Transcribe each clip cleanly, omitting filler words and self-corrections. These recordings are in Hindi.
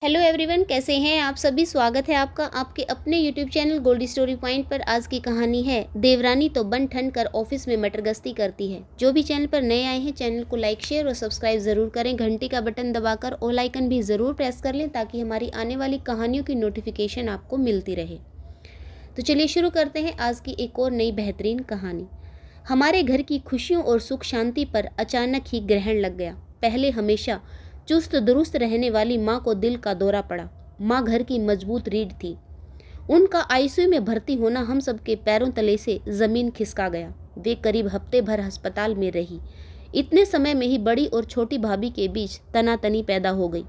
हेलो एवरीवन, कैसे हैं आप सभी। स्वागत है आपका आपके अपने YouTube channel Goldie story point पर। आज की कहानी है देवरानी तो बन ठन कर ऑफिस में मटर गश्ती करती है। जो भी चैनल पर नए आए हैं चैनल को लाइक शेयर और सब्सक्राइब ज़रूर करें। घंटी का बटन दबाकर ऑल आइकन भी ज़रूर प्रेस कर लें ताकि हमारी आने वाली कहानियों की नोटिफिकेशन आपको मिलती रहे। तो चलिए शुरू करते हैं आज की एक और नई बेहतरीन कहानी। हमारे घर की खुशियों और सुख शांति पर अचानक ही ग्रहण लग गया। पहले हमेशा चुस्त दुरुस्त रहने वाली माँ को दिल का दौरा पड़ा। माँ घर की मजबूत रीढ़ थी। उनका आईसीयू में भर्ती होना हम सबके पैरों तले से जमीन खिसका गया। वे करीब हफ्ते भर अस्पताल में रही। इतने समय में ही बड़ी और छोटी भाभी के बीच तनातनी पैदा हो गई।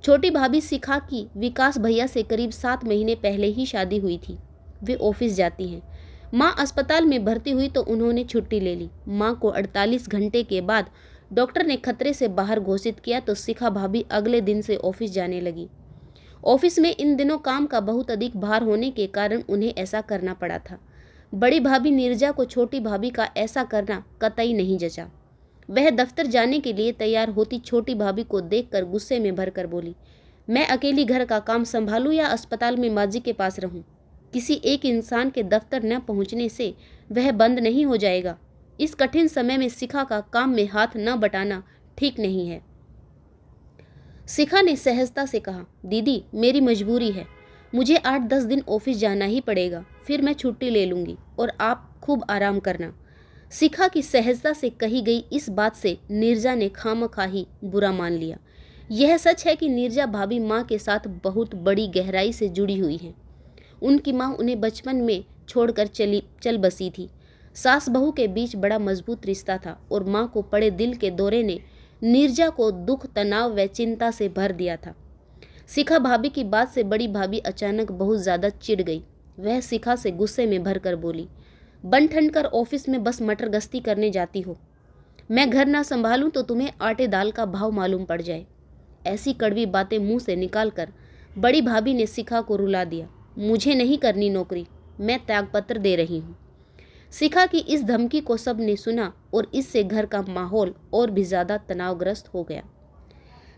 छोटी भाभी शिखा की विकास भैया से करीब 7 महीने पहले ही शादी हुई थी। वे ऑफिस जाती हैं। माँ अस्पताल में भर्ती हुई तो उन्होंने छुट्टी ले ली। माँ को 48 घंटे के बाद डॉक्टर ने खतरे से बाहर घोषित किया तो शिखा भाभी अगले दिन से ऑफिस जाने लगी। ऑफिस में इन दिनों काम का बहुत अधिक भार होने के कारण उन्हें ऐसा करना पड़ा था। बड़ी भाभी नीरजा को छोटी भाभी का ऐसा करना कतई नहीं जचा। वह दफ्तर जाने के लिए तैयार होती छोटी भाभी को देखकर गुस्से में भरकर बोली, मैं अकेली घर का काम संभालूं या अस्पताल में माजी के पास रहूं? किसी एक इंसान के दफ्तर न पहुंचने से वह बंद नहीं हो जाएगा। इस कठिन समय में शिखा का काम में हाथ न बटाना ठीक नहीं है। शिखा ने सहजता से कहा, दीदी मेरी मजबूरी है, मुझे 8-10 दिन ऑफिस जाना ही पड़ेगा, फिर मैं छुट्टी ले लूँगी और आप खूब आराम करना। शिखा की सहजता से कही गई इस बात से नीरजा ने खामखाही बुरा मान लिया। यह सच है कि नीरजा भाभी माँ के साथ बहुत बड़ी गहराई से जुड़ी हुई हैं। उनकी माँ उन्हें बचपन में छोड़कर चल बसी थी। सास बहू के बीच बड़ा मजबूत रिश्ता था और माँ को पड़े दिल के दौरे ने नीरजा को दुख, तनाव व चिंता से भर दिया था। शिखा भाभी की बात से बड़ी भाभी अचानक बहुत ज़्यादा चिढ़ गई। वह शिखा से गुस्से में भरकर बोली, बन ठन कर ऑफिस में बस मटर गश्ती करने जाती हो। मैं घर ना संभालूं तो तुम्हें आटे दाल का भाव मालूम पड़ जाए। ऐसी कड़वी बातें मुंह से निकालकर बड़ी भाभी ने शिखा को रुला दिया। मुझे नहीं करनी नौकरी, मैं त्यागपत्र दे रही हूँ। शिखा की इस धमकी को सब ने सुना और इससे घर का माहौल और भी ज़्यादा तनावग्रस्त हो गया।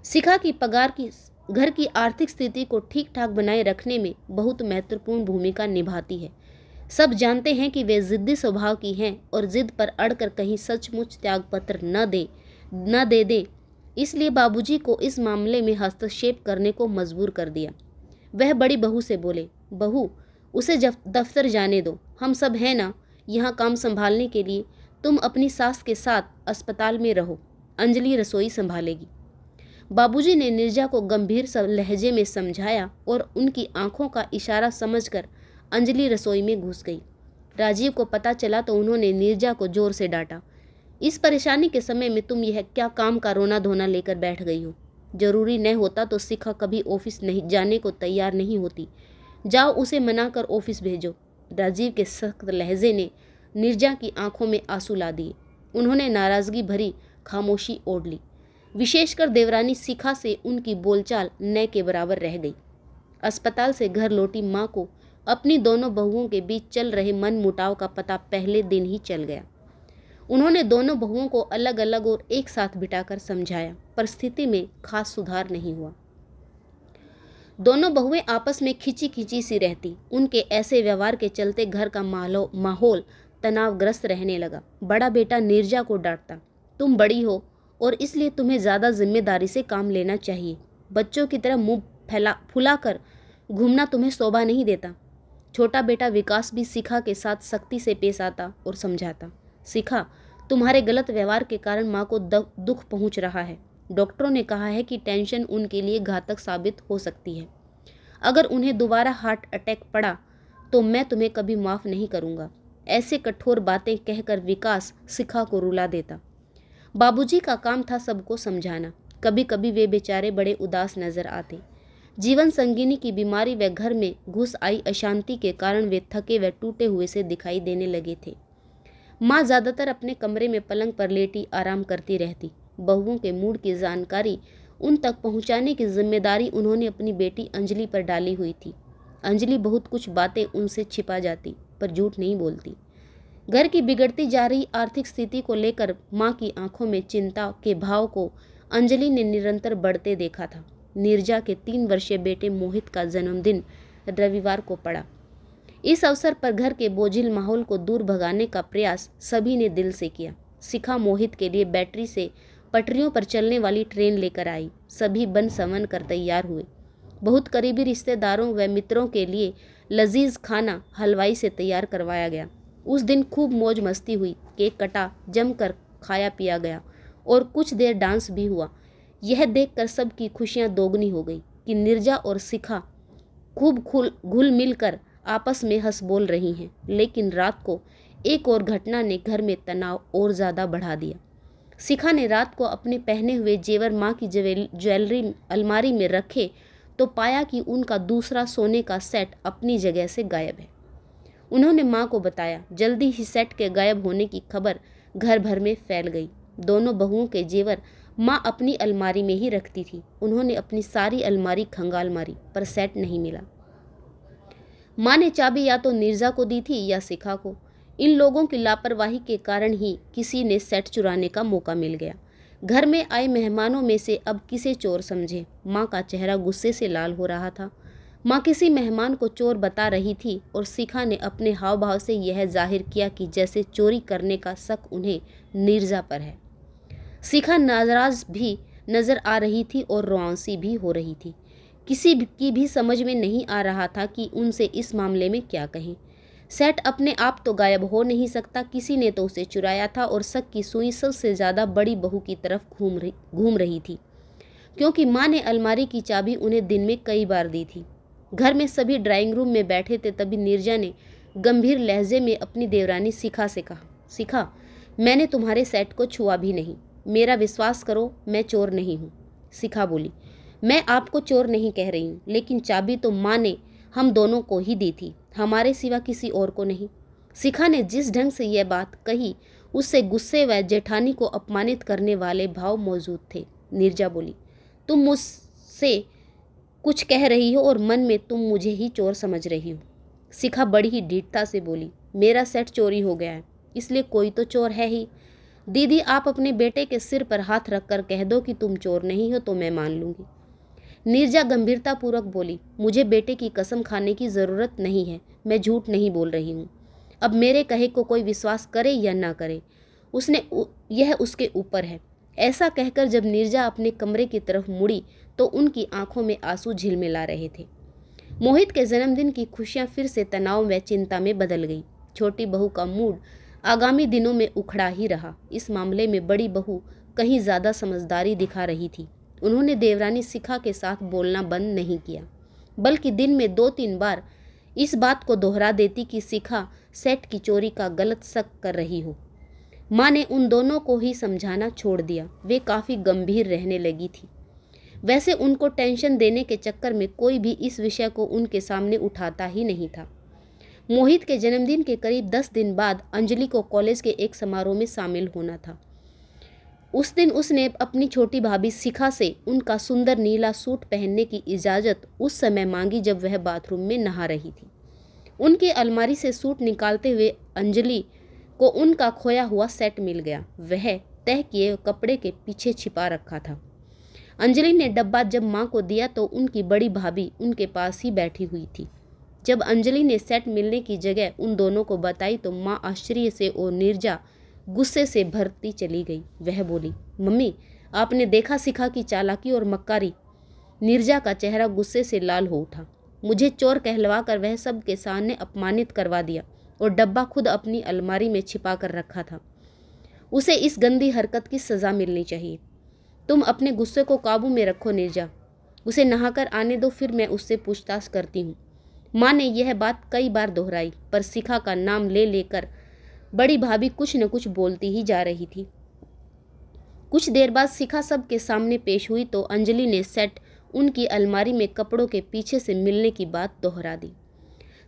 शिखा की पगार की घर की आर्थिक स्थिति को ठीक ठाक बनाए रखने में बहुत महत्वपूर्ण भूमिका निभाती है। सब जानते हैं कि वे जिद्दी स्वभाव की हैं और जिद पर अड़कर कहीं सचमुच त्यागपत्र न दे, इसलिए बाबूजी को इस मामले में हस्तक्षेप करने को मजबूर कर दिया। वह बड़ी बहू से बोले, बहू उसे दफ्तर जाने दो, हम सब हैं ना यहाँ काम संभालने के लिए। तुम अपनी सास के साथ अस्पताल में रहो, अंजलि रसोई संभालेगी। बाबूजी ने नीरजा को गंभीर लहजे में समझाया और उनकी आंखों का इशारा समझकर अंजलि रसोई में घुस गई। राजीव को पता चला तो उन्होंने नीरजा को जोर से डांटा, इस परेशानी के समय में तुम यह क्या काम का रोना धोना लेकर बैठ गई हो? जरूरी न होता तो शिखा कभी ऑफिस नहीं जाने को तैयार नहीं होती। जाओ उसे मनाकर ऑफिस भेजो। राजीव के सख्त लहजे ने नीरजा की आंखों में आंसू ला दिए। उन्होंने नाराजगी भरी खामोशी ओढ़ ली। विशेषकर देवरानी शिखा से उनकी बोलचाल न के बराबर रह गई। अस्पताल से घर लौटी माँ को अपनी दोनों बहुओं के बीच चल रहे मन मुटाव का पता पहले दिन ही चल गया। उन्होंने दोनों बहुओं को अलग अलग और एक साथ बिठाकर समझाया, पर स्थिति में खास सुधार नहीं हुआ। दोनों बहुएं आपस में खिंची खिंची सी रहती। उनके ऐसे व्यवहार के चलते घर का माहौल तनावग्रस्त रहने लगा। बड़ा बेटा नीरजा को डांटता, तुम बड़ी हो और इसलिए तुम्हें ज़्यादा जिम्मेदारी से काम लेना चाहिए। बच्चों की तरह मुंह फुलाकर घूमना तुम्हें शोभा नहीं देता। छोटा बेटा विकास भी शिखा के साथ सख्ती से पेश आता और समझाता, शिखा तुम्हारे गलत व्यवहार के कारण माँ को दुख पहुँच रहा है। डॉक्टरों ने कहा है कि टेंशन उनके लिए घातक साबित हो सकती है। अगर उन्हें दोबारा हार्ट अटैक पड़ा तो मैं तुम्हें कभी माफ़ नहीं करूँगा। ऐसे कठोर बातें कहकर विकास शिखा को रुला देता। बाबूजी का काम था सबको समझाना। कभी कभी वे बेचारे बड़े उदास नजर आते। जीवन संगिनी की बीमारी व घर में घुस आई अशांति के कारण वे थके व टूटे हुए से दिखाई देने लगे थे। माँ ज़्यादातर अपने कमरे में पलंग पर लेटी आराम करती रहती। बहुओं के मूड की जानकारी उन तक पहुंचाने की जिम्मेदारी उन्होंने अपनी बेटी अंजलि पर डाली हुई थी। अंजलि बहुत कुछ बातें उनसे छिपा जाती पर झूठ नहीं बोलती। घर की बिगड़ती जा रही आर्थिक स्थिति को लेकर माँ की आंखों में चिंता के भाव को अंजलि ने निरंतर बढ़ते देखा था। नीरजा के 3 वर्षीय बेटे मोहित का जन्मदिन रविवार को पड़ा। इस अवसर पर घर के बोझिल माहौल को दूर भगाने का प्रयास सभी ने दिल से किया। शिखा मोहित के लिए बैटरी से पटरियों पर चलने वाली ट्रेन लेकर आई। सभी बन संवन कर तैयार हुए। बहुत करीबी रिश्तेदारों व मित्रों के लिए लजीज खाना हलवाई से तैयार करवाया गया। उस दिन खूब मौज मस्ती हुई, केक कटा, जमकर खाया पिया गया और कुछ देर डांस भी हुआ। यह देखकर सबकी खुशियां दोगुनी हो गई कि नीरजा और शिखा खूब घुल मिल कर आपस में हंस बोल रही हैं। लेकिन रात को एक और घटना ने घर में तनाव और ज़्यादा बढ़ा दिया। शिखा ने रात को अपने पहने हुए जेवर माँ की ज्वेलरी अलमारी में रखे तो पाया कि उनका दूसरा सोने का सेट अपनी जगह से गायब है। उन्होंने माँ को बताया। जल्दी ही सेट के गायब होने की खबर घर भर में फैल गई। दोनों बहुओं के जेवर माँ अपनी अलमारी में ही रखती थी। उन्होंने अपनी सारी अलमारी खंगाल मारी पर सेट नहीं मिला। माँ ने चाबी या तो नीरजा को दी थी या शिखा को। इन लोगों की लापरवाही के कारण ही किसी ने सेट चुराने का मौका मिल गया। घर में आए मेहमानों में से अब किसे चोर समझे? माँ का चेहरा गुस्से से लाल हो रहा था। माँ किसी मेहमान को चोर बता रही थी और शिखा ने अपने हाव भाव से यह जाहिर किया कि जैसे चोरी करने का शक उन्हें नीरजा पर है। शिखा नाराज भी नजर आ रही थी और रोआंसी भी हो रही थी। किसी की भी समझ में नहीं आ रहा था कि उनसे इस मामले में क्या कहें। सेट अपने आप तो गायब हो नहीं सकता, किसी ने तो उसे चुराया था और शक की सुई सबसे ज़्यादा बड़ी बहू की तरफ घूम रही थी, क्योंकि माँ ने अलमारी की चाबी उन्हें दिन में कई बार दी थी। घर में सभी ड्राइंग रूम में बैठे थे, तभी नीरजा ने गंभीर लहजे में अपनी देवरानी शिखा से कहा, शिखा, मैंने तुम्हारे सेट को छुआ भी नहीं, मेरा विश्वास करो, मैं चोर नहीं हूँ। शिखा बोली, मैं आपको चोर नहीं कह रही हूँ, लेकिन चाबी तो माँ ने हम दोनों को ही दी थी, हमारे सिवा किसी और को नहीं। शिखा ने जिस ढंग से यह बात कही उससे गुस्से व जेठानी को अपमानित करने वाले भाव मौजूद थे। नीरजा बोली, तुम मुझसे कुछ कह रही हो और मन में तुम मुझे ही चोर समझ रही हो। शिखा बड़ी ही ढीठता से बोली, मेरा सेट चोरी हो गया है, इसलिए कोई तो चोर है ही। दीदी, आप अपने बेटे के सिर पर हाथ रखकर कह दो कि तुम चोर नहीं हो तो मैं मान लूँगी। नीरजा गंभीरतापूर्वक बोली, मुझे बेटे की कसम खाने की ज़रूरत नहीं है, मैं झूठ नहीं बोल रही हूँ। अब मेरे कहे को कोई विश्वास करे या ना करे, यह उसके ऊपर है। ऐसा कहकर जब नीरजा अपने कमरे की तरफ मुड़ी तो उनकी आंखों में आंसू झिलमिला रहे थे। मोहित के जन्मदिन की खुशियां फिर से तनाव व चिंता में बदल गई। छोटी बहू का मूड आगामी दिनों में उखड़ा ही रहा। इस मामले में बड़ी बहू कहीं ज़्यादा समझदारी दिखा रही थी। उन्होंने देवरानी शिखा के साथ बोलना बंद नहीं किया, बल्कि दिन में 2-3 बार इस बात को दोहरा देती कि शिखा सेट की चोरी का गलत शक कर रही हो। माँ ने उन दोनों को ही समझाना छोड़ दिया। वे काफ़ी गंभीर रहने लगी थी। वैसे उनको टेंशन देने के चक्कर में कोई भी इस विषय को उनके सामने उठाता ही नहीं था। मोहित के जन्मदिन के करीब 10 दिन बाद अंजलि को कॉलेज के एक समारोह में शामिल होना था। उस दिन उसने अपनी छोटी भाभी शिखा से उनका सुंदर नीला सूट पहनने की इजाज़त उस समय मांगी जब वह बाथरूम में नहा रही थी। उनकी अलमारी से सूट निकालते हुए अंजलि को उनका खोया हुआ सेट मिल गया। वह तह किए कपड़े के पीछे छिपा रखा था। अंजलि ने डब्बा जब माँ को दिया तो उनकी बड़ी भाभी उनके पास ही बैठी हुई थी। जब अंजलि ने सेट मिलने की जगह उन दोनों को बताई तो माँ आश्चर्य से और नीरजा गुस्से से भरती चली गई। वह बोली, मम्मी, आपने देखा शिखा की चालाकी और मक्कारी? नीरजा का चेहरा गुस्से से लाल हो उठा। मुझे चोर कहलवा कर वह सब के सामने अपमानित करवा दिया और डब्बा खुद अपनी अलमारी में छिपा कर रखा था। उसे इस गंदी हरकत की सज़ा मिलनी चाहिए। तुम अपने गुस्से को काबू में रखो नीरजा, उसे नहाकर आने दो, फिर मैं उससे पूछताछ करती हूँ। माँ ने यह बात कई बार दोहराई, पर शिखा का नाम ले लेकर बड़ी भाभी कुछ न कुछ बोलती ही जा रही थी। कुछ देर बाद शिखा सब के सामने पेश हुई तो अंजलि ने सेट उनकी अलमारी में कपड़ों के पीछे से मिलने की बात दोहरा दी।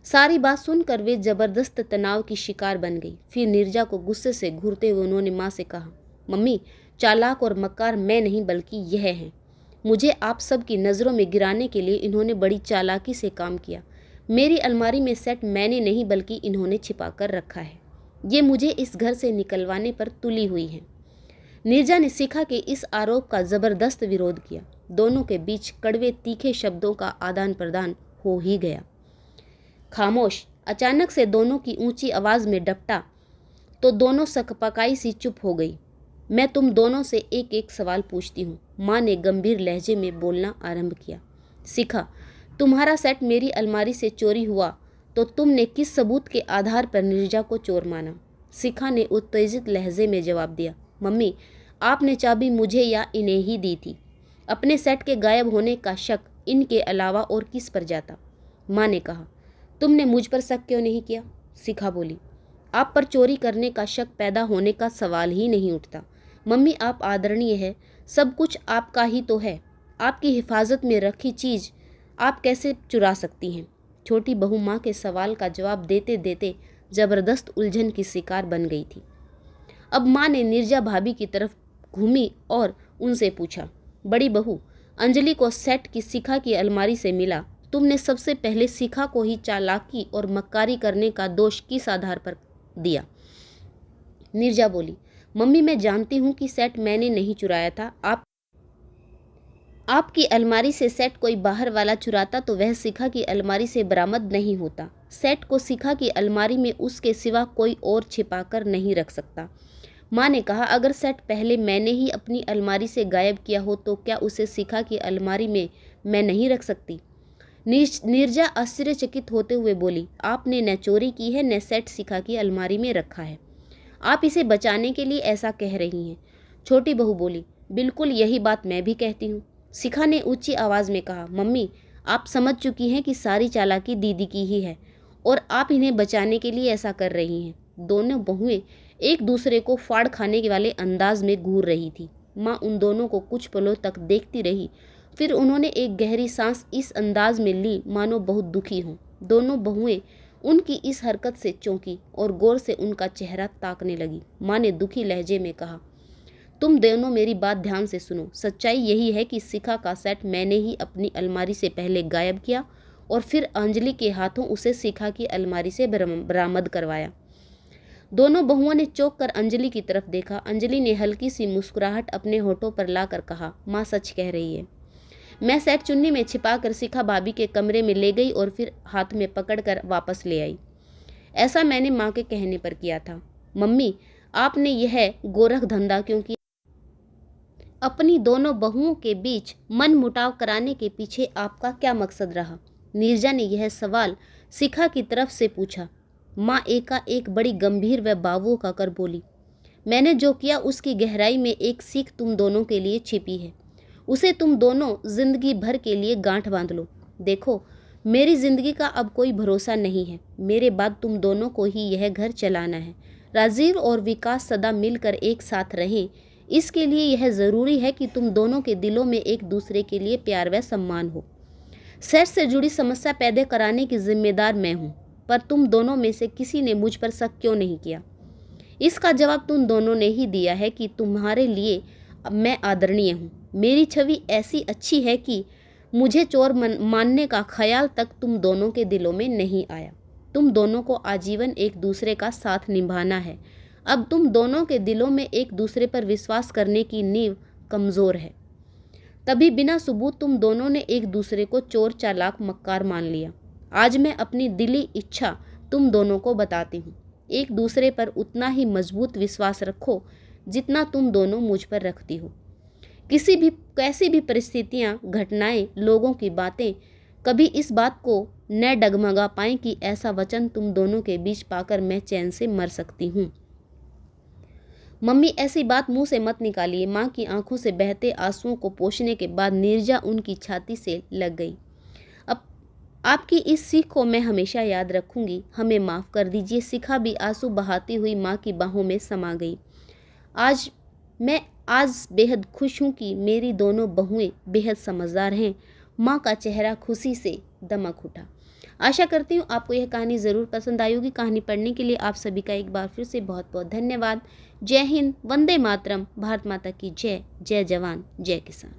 सारी बात सुनकर वे जबरदस्त तनाव की शिकार बन गई। फिर नीरजा को गुस्से से घूरते हुए उन्होंने माँ से कहा, मम्मी, चालाक और मक्कार मैं नहीं बल्कि यह है। मुझे आप सब की नज़रों में गिराने के लिए इन्होंने बड़ी चालाकी से काम किया। मेरी अलमारी में सेट मैंने नहीं बल्कि इन्होंने छिपा कर रखा है। ये मुझे इस घर से निकलवाने पर तुली हुई हैं। नीरजा ने शिखा के इस आरोप का ज़बरदस्त विरोध किया। दोनों के बीच कड़वे तीखे शब्दों का आदान प्रदान हो ही गया। खामोश। अचानक से दोनों की ऊंची आवाज़ में डपटा तो दोनों सकपकाई सी चुप हो गई। मैं तुम दोनों से एक एक सवाल पूछती हूँ, माँ ने गंभीर लहजे में बोलना आरंभ किया। शिखा, तुम्हारा सेट मेरी अलमारी से चोरी हुआ तो तुमने किस सबूत के आधार पर नीरजा को चोर माना? शिखा ने उत्तेजित लहजे में जवाब दिया। मम्मी, आपने चाबी मुझे या इन्हें ही दी थी। अपने सेट के गायब होने का शक इनके अलावा और किस पर जाता? माँ ने कहा। तुमने मुझ पर शक क्यों नहीं किया? शिखा बोली। आप पर चोरी करने का शक पैदा होने का सवाल ही नहीं उठता। मम्मी, आप आदरणीय है, सब कुछ आपका ही तो है। आपकी हिफाजत में रखी चीज़ आप कैसे चुरा सकती हैं? छोटी बहू माँ के सवाल का जवाब देते देते ज़बरदस्त उलझन की शिकार बन गई थी। अब माँ ने नीरजा भाभी की तरफ घूमी और उनसे पूछा, बड़ी बहू, अंजलि को सेट की शिखा की अलमारी से मिला। तुमने सबसे पहले शिखा को ही चालाकी और मक्कारी करने का दोष किस आधार पर दिया? नीरजा बोली। मम्मी, मैं जानती हूँ कि सेट मैंने नहीं चुराया था। आपकी अलमारी से सेट कोई बाहर वाला चुराता तो वह शिखा की अलमारी से बरामद नहीं होता। सेट को शिखा की अलमारी में उसके सिवा कोई और छिपा कर नहीं रख सकता। माँ ने कहा, अगर सेट पहले मैंने ही अपनी अलमारी से गायब किया हो तो क्या उसे शिखा की अलमारी में मैं नहीं रख सकती? नीरजा आश्चर्यचकित होते हुए बोली, आपने न चोरी की है न सेट शिखा की अलमारी में रखा है। आप इसे बचाने के लिए ऐसा कह रही हैं। छोटी बहू बोली, बिल्कुल यही बात मैं भी कहती हूँ। शिखा ने ऊंची आवाज़ में कहा, मम्मी, आप समझ चुकी हैं कि सारी चालाकी दीदी की ही है और आप इन्हें बचाने के लिए ऐसा कर रही हैं। दोनों बहुएं एक दूसरे को फाड़ खाने वाले अंदाज में घूर रही थी। माँ उन दोनों को कुछ पलों तक देखती रही, फिर उन्होंने एक गहरी सांस इस अंदाज में ली मानो बहुत दुखी हों। दोनों बहुएं उनकी इस हरकत से चौंकी और गौर से उनका चेहरा ताकने लगी। माँ ने दुखी लहजे में कहा, तुम दोनों मेरी बात ध्यान से सुनो। सच्चाई यही है कि शिखा का सेट मैंने ही अपनी अलमारी से पहले गायब किया और फिर अंजलि के हाथों उसे शिखा की अलमारी से बरामद करवाया। दोनों बहुओं ने चौंक कर अंजलि की तरफ देखा। अंजलि ने हल्की सी मुस्कुराहट अपने होठों पर लाकर कहा, माँ सच कह रही है। मैं सेट चुन्नी में छिपाकर शिखा भाभी के कमरे में ले गई और फिर हाथ में पकड़कर वापस ले आई। ऐसा मैंने माँ के कहने पर किया था। मम्मी, आपने यह गोरख धंधा क्यों किया? अपनी दोनों बहुओं के बीच मन मुटाव कराने के पीछे आपका क्या मकसद रहा? नीरजा ने यह सवाल शिखा की तरफ से पूछा। माँ एकाएक बड़ी गंभीर व भावुक होकर बोली, मैंने जो किया उसकी गहराई में एक सीख तुम दोनों के लिए छिपी है। उसे तुम दोनों जिंदगी भर के लिए गांठ बांध लो। देखो, मेरी जिंदगी का अब कोई भरोसा नहीं है। मेरे बाद तुम दोनों को ही यह घर चलाना है। राजीव और विकास सदा मिलकर एक साथ रहें, इसके लिए यह ज़रूरी है कि तुम दोनों के दिलों में एक दूसरे के लिए प्यार व सम्मान हो। सेट से जुड़ी समस्या पैदा कराने की जिम्मेदार मैं हूँ, पर तुम दोनों में से किसी ने मुझ पर शक क्यों नहीं किया? इसका जवाब तुम दोनों ने ही दिया है कि तुम्हारे लिए मैं आदरणीय हूँ। मेरी छवि ऐसी अच्छी है कि मुझे चोर मानने का ख्याल तक तुम दोनों के दिलों में नहीं आया। तुम दोनों को आजीवन एक दूसरे का साथ निभाना है। अब तुम दोनों के दिलों में एक दूसरे पर विश्वास करने की नींव कमज़ोर है। तभी बिना सबूत तुम दोनों ने एक दूसरे को चोर चालाक मक्कार मान लिया। आज मैं अपनी दिली इच्छा तुम दोनों को बताती हूँ। एक दूसरे पर उतना ही मजबूत विश्वास रखो जितना तुम दोनों मुझ पर रखती हो। कैसी भी परिस्थितियाँ, घटनाएं, लोगों की बातें कभी इस बात को न डगमगा पाएं कि ऐसा वचन तुम दोनों के बीच पाकर मैं चैन से मर सकती हूँ। मम्मी, ऐसी बात मुंह से मत निकालिए। माँ की आंखों से बहते आंसुओं को पोंछने के बाद नीरजा उनकी छाती से लग गई। अब आपकी इस सीख को मैं हमेशा याद रखूंगी। हमें माफ़ कर दीजिए। शिखा भी आंसू बहाती हुई माँ की बाहों में समा गई। मैं आज बेहद खुश हूँ कि मेरी दोनों बहुएं बेहद समझदार हैं। माँ का चेहरा खुशी से दमक उठा। आशा करती हूँ आपको यह कहानी ज़रूर पसंद आई होगी। कहानी पढ़ने के लिए आप सभी का एक बार फिर से बहुत बहुत धन्यवाद। जय हिंद, वंदे मातरम, भारत माता की जय। जय जवान, जय किसान।